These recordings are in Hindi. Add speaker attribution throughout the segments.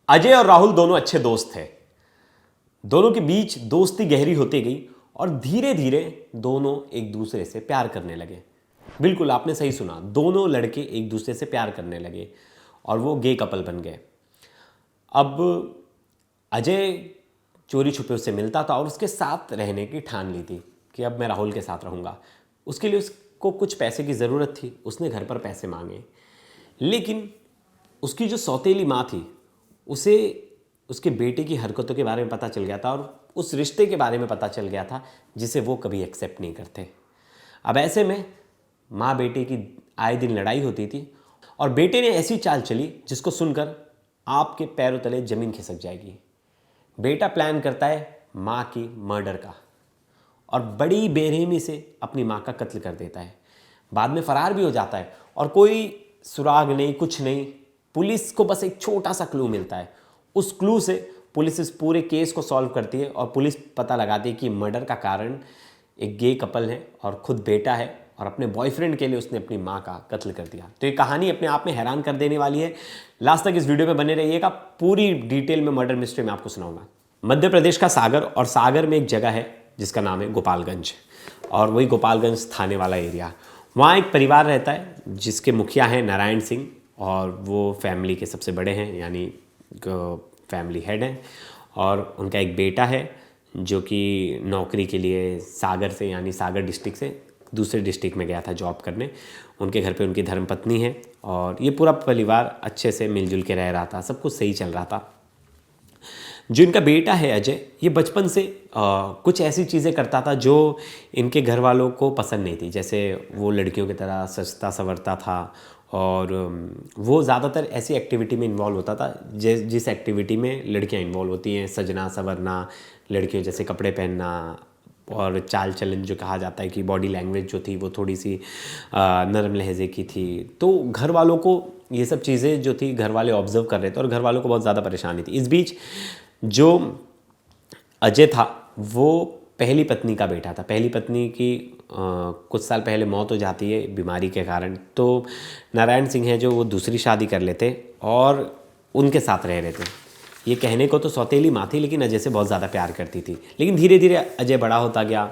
Speaker 1: अजय और राहुल दोनों अच्छे दोस्त थे। दोनों के बीच दोस्ती गहरी होती गई और धीरे धीरे दोनों एक दूसरे से प्यार करने लगे। बिल्कुल आपने सही सुना, दोनों लड़के एक दूसरे से प्यार करने लगे और वो गे कपल बन गए। अब अजय चोरी छुपे उससे मिलता था और उसके साथ रहने की ठान ली थी कि अब मैं राहुल के साथ रहूँगा। उसके लिए उसको कुछ पैसे की ज़रूरत थी, उसने घर पर पैसे मांगे, लेकिन उसकी जो सौतेली माँ थी उसे उसके बेटे की हरकतों के बारे में पता चल गया था और उस रिश्ते के बारे में पता चल गया था जिसे वो कभी एक्सेप्ट नहीं करते। अब ऐसे में माँ बेटे की आए दिन लड़ाई होती थी और बेटे ने ऐसी चाल चली जिसको सुनकर आपके पैरों तले ज़मीन खिसक जाएगी। बेटा प्लान करता है माँ की मर्डर का और बड़ी बेरहमी से अपनी माँ का कत्ल कर देता है। बाद में फरार भी हो जाता है और कोई सुराग नहीं, कुछ नहीं। पुलिस को बस एक छोटा सा क्लू मिलता है। उस क्लू से पुलिस इस पूरे केस को सॉल्व करती है और पुलिस पता लगाती है कि मर्डर का कारण एक गे कपल है और खुद बेटा है और अपने बॉयफ्रेंड के लिए उसने अपनी माँ का कत्ल कर दिया। तो ये कहानी अपने आप में हैरान कर देने वाली है। लास्ट तक इस वीडियो में बने रहिएगा, पूरी डिटेल में मर्डर मिस्ट्री में आपको सुनाऊंगा। मध्य प्रदेश का सागर, और सागर में एक जगह है जिसका नाम है गोपालगंज, और वही गोपालगंज थाने वाला एरिया। वहाँ एक परिवार रहता है जिसके मुखिया हैं नारायण सिंह और वो फैमिली के सबसे बड़े हैं, यानी फैमिली हेड हैं। और उनका एक बेटा है जो कि नौकरी के लिए सागर से, यानी सागर डिस्ट्रिक्ट से दूसरे डिस्ट्रिक्ट में गया था जॉब करने। उनके घर पे उनकी धर्मपत्नी है और ये पूरा परिवार अच्छे से मिलजुल के रह रहा था, सब कुछ सही चल रहा था। जो इनका बेटा है अजय, ये बचपन से कुछ ऐसी चीज़ें करता था जो इनके घर वालों को पसंद नहीं थी। जैसे वो लड़कियों की तरह सजता संवरता था और वो ज़्यादातर ऐसी एक्टिविटी में इन्वॉल्व होता था जिस एक्टिविटी में लड़कियां इन्वॉल्व होती हैं, सजना संवरना, लड़कियों जैसे कपड़े पहनना और चाल चलन जो कहा जाता है कि बॉडी लैंग्वेज जो थी वो थोड़ी सी नरम लहजे की थी। तो घर वालों को ये सब चीज़ें जो थी घर वाले ऑब्जर्व कर रहे थे और घर वालों को बहुत ज़्यादा परेशानी थी। इस बीच जो अजय था वो पहली पत्नी का बेटा था। पहली पत्नी की कुछ साल पहले मौत हो जाती है बीमारी के कारण। तो नारायण सिंह है जो वो दूसरी शादी कर लेते और उनके साथ रह रहे थे। ये कहने को तो सौतेली माँ थी लेकिन अजय से बहुत ज़्यादा प्यार करती थी। लेकिन धीरे धीरे अजय बड़ा होता गया,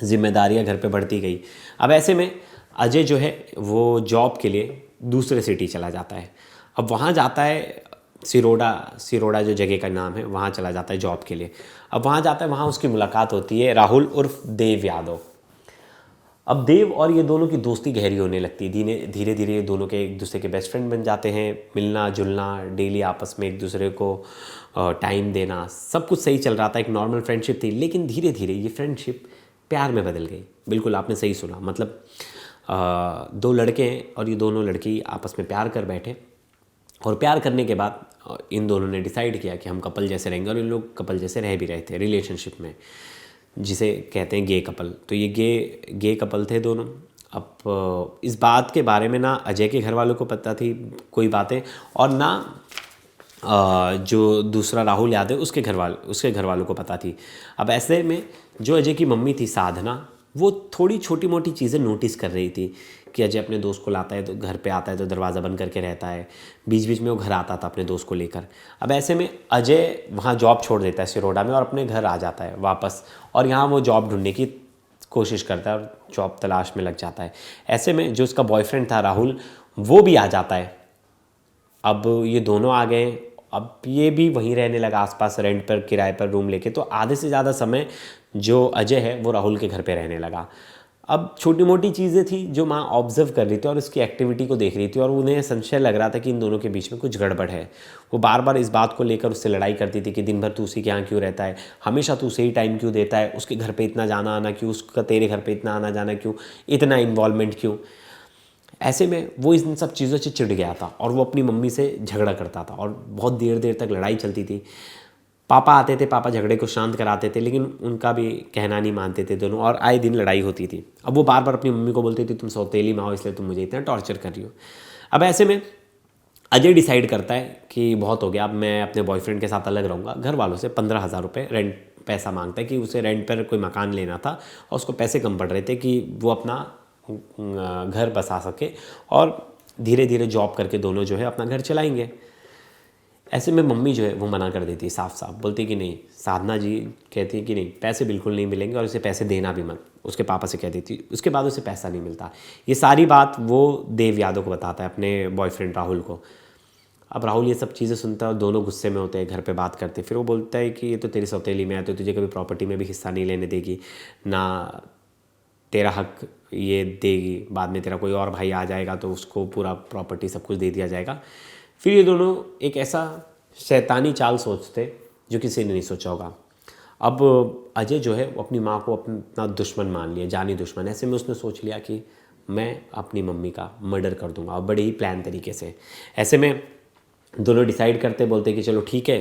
Speaker 1: जिम्मेदारियाँ घर पे बढ़ती गई। अब ऐसे में अजय जो है वो जॉब के लिए दूसरे सिटी चला जाता है। अब वहाँ जाता है सिरोड़ा जो जगह का नाम है, वहाँ चला जाता है जॉब के लिए। अब वहाँ जाता है, वहाँ उसकी मुलाकात होती है राहुल उर्फ देव यादव। अब देव और ये दोनों की दोस्ती गहरी होने लगती है। धीरे धीरे ये दोनों के एक दूसरे के बेस्ट फ्रेंड बन जाते हैं। मिलना जुलना, डेली आपस में एक दूसरे को टाइम देना, सब कुछ सही चल रहा था। एक नॉर्मल फ्रेंडशिप थी, लेकिन धीरे धीरे ये फ्रेंडशिप प्यार में बदल गई। बिल्कुल आपने सही सुना, मतलब दो लड़के हैं और ये दोनों लड़की आपस में प्यार कर बैठे और प्यार करने के बाद इन दोनों ने डिसाइड किया कि हम कपल जैसे रहेंगे। और इन लोग कपल जैसे रह भी रहे थे रिलेशनशिप में, जिसे कहते हैं गे कपल। तो ये गे कपल थे दोनों। अब इस बात के बारे में ना अजय के घर वालों को पता थी कोई बातें, और ना जो दूसरा राहुल यादव उसके घर वालों को पता थी। अब ऐसे में जो अजय की मम्मी थी साधना, वो थोड़ी छोटी मोटी चीज़ें नोटिस कर रही थी कि अजय अपने दोस्त को लाता है तो घर पे आता है तो दरवाज़ा बंद करके रहता है। बीच बीच में वो घर आता था अपने दोस्त को लेकर। अब ऐसे में अजय वहाँ जॉब छोड़ देता है सिरोड़ा में और अपने घर आ जाता है वापस, और यहाँ वो जॉब ढूंढने की कोशिश करता है और जॉब तलाश में लग जाता है। ऐसे में जो उसका बॉयफ्रेंड था राहुल, वो भी आ जाता है। अब ये दोनों आ गए। अब ये भी वहीं रहने लगा आसपास, रेंट पर, किराए पर रूम लेके। तो आधे से ज़्यादा समय जो अजय है वो राहुल के घर पे रहने लगा। अब छोटी मोटी चीज़ें थी जो माँ ऑब्जर्व कर रही थी और उसकी एक्टिविटी को देख रही थी और उन्हें संशय लग रहा था कि इन दोनों के बीच में कुछ गड़बड़ है। वो बार बार इस बात को लेकर उससे लड़ाई करती थी कि दिन भर तू उसी के यहाँ क्यों रहता है, हमेशा तू उसे ही टाइम क्यों देता है, उसके घर पर इतना जाना आना क्यों, उसका तेरे घर पर इतना आना जाना क्यों, इतना इन्वॉल्वमेंट क्यों। ऐसे में वो इन सब चीज़ों से चिढ़ गया था और वो अपनी मम्मी से झगड़ा करता था और बहुत देर देर तक लड़ाई चलती थी। पापा आते थे, पापा झगड़े को शांत कराते थे, लेकिन उनका भी कहना नहीं मानते थे दोनों, और आए दिन लड़ाई होती थी। अब वो बार बार अपनी मम्मी को बोलती थी तुम सौतेली माँ हो इसलिए तुम मुझे इतना टॉर्चर कर रही हो। अब ऐसे में अजय डिसाइड करता है कि बहुत हो गया, अब मैं अपने बॉयफ्रेंड के साथ अलग रहूँगा। घर वालों से 15,000 रुपये रेंट पैसा मांगता है कि उसे रेंट पर कोई मकान लेना था और उसको पैसे कम पड़ रहे थे कि वो अपना घर बसा सके और धीरे धीरे जॉब करके दोनों जो है अपना घर चलाएंगे। ऐसे में मम्मी जो है वो मना कर देती है, साफ साफ बोलती है कि नहीं। साधना जी कहती है कि नहीं, पैसे बिल्कुल नहीं मिलेंगे और उसे पैसे देना भी मत। उसके पापा से कह देती, उसके बाद उसे पैसा नहीं मिलता। ये सारी बात वो देव यादव को बताता है, अपने बॉयफ्रेंड राहुल को। अब राहुल ये सब चीज़ें सुनता है और दोनों गुस्से में होते हैं, घर पे बात करते हैं। फिर वो बोलता है कि ये तो तेरी सौतेली में है, तो तुझे कभी प्रॉपर्टी में भी हिस्सा नहीं लेने देगी, ना तेरा हक ये देगी। बाद में तेरा कोई और भाई आ जाएगा तो उसको पूरा प्रॉपर्टी सब कुछ दे दिया जाएगा। फिर ये दोनों एक ऐसा शैतानी चाल सोचते जो किसी ने नहीं सोचा होगा। अब अजय जो है वो अपनी माँ को अपना दुश्मन मान लिया, जानी दुश्मन। ऐसे में उसने सोच लिया कि मैं अपनी मम्मी का मर्डर कर दूंगा, और बड़े ही प्लान तरीके से। ऐसे में दोनों डिसाइड करते, बोलते कि चलो ठीक है,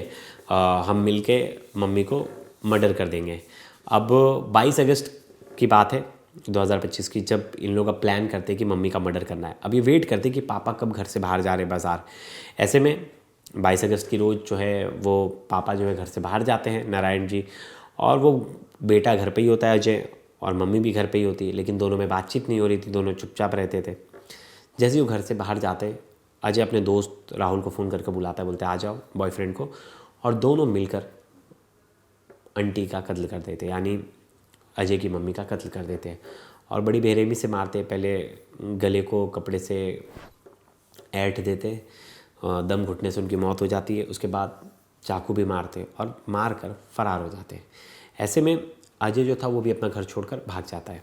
Speaker 1: हम मिलके मम्मी को मर्डर कर देंगे। अब 22 अगस्त की बात है 2025 की, जब इन लोग का प्लान करते कि मम्मी का मर्डर करना है। अब ये वेट करते कि पापा कब घर से बाहर जा रहे बाज़ार। ऐसे में 22 अगस्त की रोज़ जो है वो पापा जो है घर से बाहर जाते हैं, नारायण जी, और वो बेटा घर पे ही होता है अजय, और मम्मी भी घर पे ही होती है। लेकिन दोनों में बातचीत नहीं हो रही थी, दोनों चुपचाप रहते थे। जैसे ही वो घर से बाहर जाते, अजय अपने दोस्त राहुल को फ़ोन करके बुलाता है, बोलते आ जाओ, बॉयफ्रेंड को, और दोनों मिलकर आंटी का कत्ल कर देते, यानी अजय की मम्मी का कत्ल कर देते हैं। और बड़ी बेरहमी से मारते हैं। पहले गले को कपड़े से ऐंठ देते, दम घुटने से उनकी मौत हो जाती है। उसके बाद चाकू भी मारते और मार कर फरार हो जाते हैं। ऐसे में अजय जो था वो भी अपना घर छोड़कर भाग जाता है।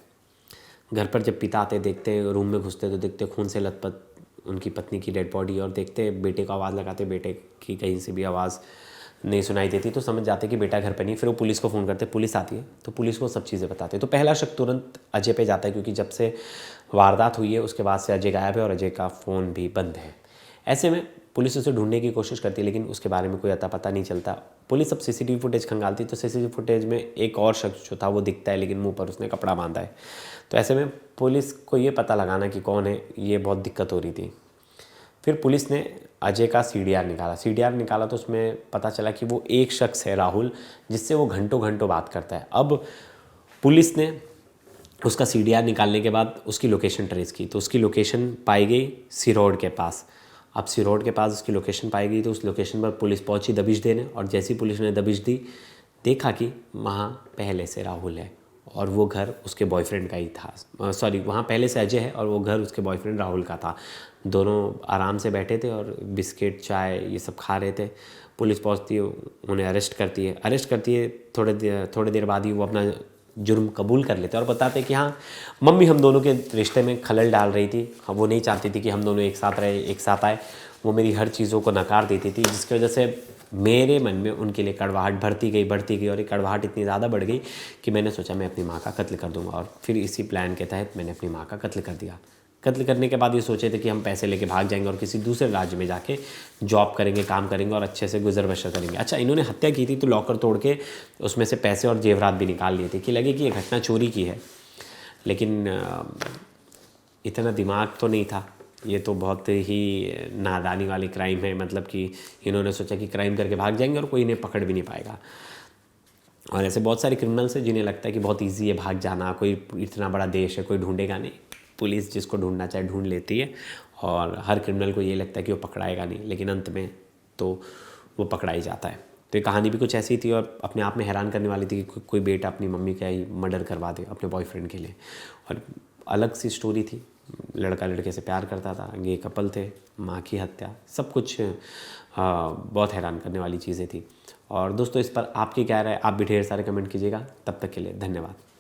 Speaker 1: घर पर जब पिता आते, देखते हैं, रूम में घुसते तो देखते खून से लथपथ उनकी पत्नी की डेड बॉडी, और देखते बेटे को आवाज़ लगाते, बेटे की कहीं से भी आवाज़ नहीं सुनाई देती, तो समझ जाते कि बेटा घर पे नहीं। फिर वो पुलिस को फ़ोन करते, पुलिस आती है तो पुलिस को सब चीज़ें बताते। तो पहला शक तुरंत अजय पे जाता है, क्योंकि जब से वारदात हुई है उसके बाद से अजय गायब है और अजय का फ़ोन भी बंद है। ऐसे में पुलिस उसे ढूंढने की कोशिश करती है, लेकिन उसके बारे में कोई अता पता नहीं चलता। पुलिस अब सीसीटीवी फुटेज खंगालती, तो सीसीटीवी फुटेज में एक और शख्स जो था वो दिखता है, लेकिन मुंह पर उसने कपड़ा बांधा है। तो ऐसे में पुलिस को ये पता लगाना कि कौन है, ये बहुत दिक्कत हो रही थी। फिर पुलिस ने अजय का सीडीआर निकाला तो उसमें पता चला कि वो एक शख्स है राहुल, जिससे वो घंटों घंटों बात करता है। अब पुलिस ने उसका सीडीआर निकालने के बाद उसकी लोकेशन ट्रेस की, तो उसकी लोकेशन पाई गई सिरोड के पास। अब सिरोड के पास उसकी लोकेशन पाई गई, तो उस लोकेशन पर पुलिस पहुंची दबिश देने, और जैसी पुलिस ने दबिश दी, देखा कि वहाँ पहले से राहुल है और वो घर उसके बॉयफ्रेंड का ही था। सॉरी, वहाँ पहले से अजय है और वो घर उसके बॉयफ्रेंड राहुल का था। दोनों आराम से बैठे थे और बिस्किट चाय ये सब खा रहे थे। पुलिस पहुंचती है, उन्हें अरेस्ट करती है। थोड़ी देर बाद ही वो अपना जुर्म कबूल कर लेते हैं और बताते हैं कि हाँ, मम्मी हम दोनों के रिश्ते में खलल डाल रही थी। वो नहीं चाहती थी कि हम दोनों एक साथ रहे, एक साथ आए। वो मेरी हर चीज़ों को नकार देती थी, जिसकी वजह से मेरे मन में उनके लिए कड़वाहट बढ़ती गई और ये कड़वाहट इतनी ज़्यादा बढ़ गई कि मैंने सोचा मैं अपनी माँ का कत्ल कर दूंगा। और फिर इसी प्लान के तहत मैंने अपनी माँ का कत्ल कर दिया। कत्ल करने के बाद ये सोचे थे कि हम पैसे लेके भाग जाएंगे और किसी दूसरे राज्य में जाके जॉब करेंगे, काम करेंगे और अच्छे से गुजर बसर करेंगे। अच्छा, इन्होंने हत्या की थी तो लॉकर तोड़ के उसमें से पैसे और जेवरात भी निकाल लिए थे कि लगे कि ये घटना चोरी की है, लेकिन इतना दिमाग तो नहीं था। ये तो बहुत ही नादानी वाली क्राइम है, मतलब कि इन्होंने सोचा कि क्राइम करके भाग जाएंगे और कोई इन्हें पकड़ भी नहीं पाएगा। और ऐसे बहुत सारे क्रिमिनल्स हैं जिन्हें लगता है कि बहुत ईजी है भाग जाना, कोई इतना बड़ा देश है, कोई ढूंढेगा नहीं। पुलिस जिसको ढूंढना चाहे ढूंढ लेती है और हर क्रिमिनल को ये लगता है कि वो पकड़ाएगा नहीं, लेकिन अंत में तो वो पकड़ा ही जाता है। तो ये कहानी भी कुछ ऐसी थी और अपने आप में हैरान करने वाली थी कि कोई बेटा अपनी मम्मी का ही मर्डर करवा दे अपने बॉयफ्रेंड के लिए। और अलग सी स्टोरी थी, लड़का लड़के से प्यार करता था, गे कपल थे, माँ की हत्या, सब कुछ बहुत हैरान करने वाली चीज़ें थी। और दोस्तों, इस पर आपकी क्या राय, आप भी ढेर सारे कमेंट कीजिएगा। तब तक के लिए धन्यवाद।